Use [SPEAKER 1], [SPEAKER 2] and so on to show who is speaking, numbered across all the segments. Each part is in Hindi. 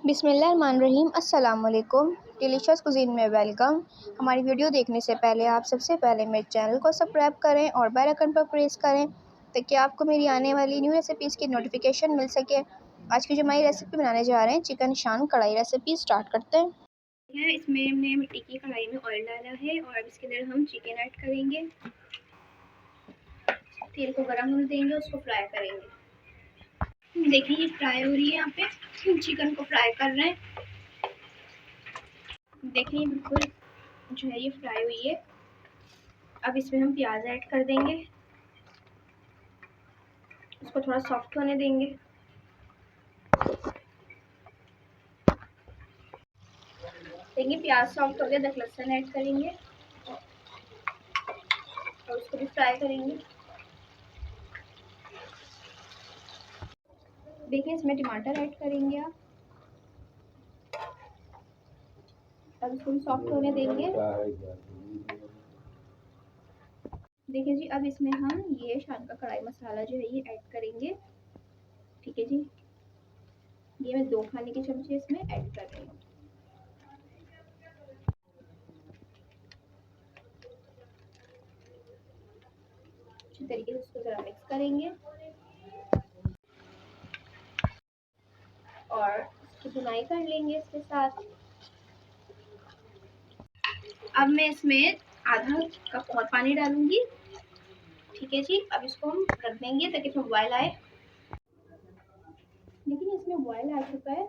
[SPEAKER 1] बिस्मिल्लाहिर्रहमानिर्रहीम। अस्सलाम वालेकुम। डिलीशियस कुज़ीन में वेलकम। हमारी वीडियो देखने से पहले आप सबसे पहले मेरे चैनल को सब्सक्राइब करें और बेल आइकन पर प्रेस करें ताकि आपको मेरी आने वाली न्यू रेसिपीज़ की नोटिफिकेशन मिल सके। आज की जो हमारी रेसिपी बनाने जा रहे हैं, चिकन शान कढ़ाई रेसिपी स्टार्ट करते हैं।
[SPEAKER 2] इसमें हमने मिट्टी की कढ़ाई में ऑयल डाला है और अब इसके अंदर हम चिकन ऐड करेंगे। तेल को गर्म होने देंगे, उसको फ्राई करेंगे। देखिए ये फ्राई हो रही है, यहाँ पे चिकन को फ्राई कर रहे हैं। देखिए बिल्कुल जो है ये फ्राई हुई है। अब इसमें हम प्याज ऐड कर देंगे, उसको थोड़ा सॉफ्ट होने देंगे। देखिए प्याज सॉफ्ट हो गया, अदरक लहसुन ऐड करेंगे और उसको भी फ्राई करेंगे। देखिए इसमें टमाटर ऐड करेंगे आप, अब इसको भी सॉफ्ट होने देंगे। देखिए जी, अब इसमें हम ये शान का कढ़ाई मसाला जो है ये ऐड करेंगे। ठीक है जी, ये मैं 2 खाने के चमचे इसमें ऐड कर रही हूँ। अच्छी तरीके से उसको जरा मिक्स करेंगे और इसकी भुनाई कर लेंगे इसके साथ। अब मैं इसमें आधा कप और पानी डालूंगी। ठीक है जी, अब इसको हम रख देंगे ताकि इसमें बॉयल आए। लेकिन इसमें बॉयल आ चुका है,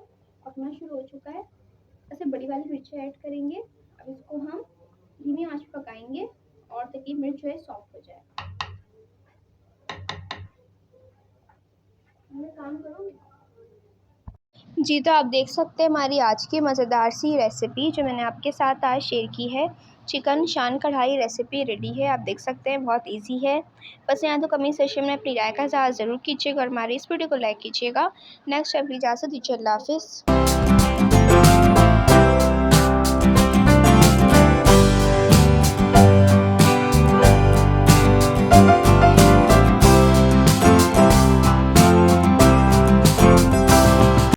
[SPEAKER 2] पकना शुरू हो चुका है। ऐसे बड़ी वाली मिर्ची ऐड करेंगे। अब इसको हम धीमी आंच पर पकाएंगे और ताकि मिर्च जो है सॉफ्ट हो जाए। काम करो
[SPEAKER 1] जी, तो आप देख सकते हैं हमारी आज की मज़ेदार सी रेसिपी जो मैंने आपके साथ आज शेयर की है। चिकन शान कढ़ाई रेसिपी रेडी है। आप देख सकते हैं बहुत इजी है। बस यहाँ तो कमेंट सेक्शन में अपनी राय का इज़हार ज़रूर कीजिएगा और हमारी इस वीडियो को लाइक कीजिएगा। नेक्स्ट अपनी इजाज़त दीजिए। अल्लाह हाफ़िज़।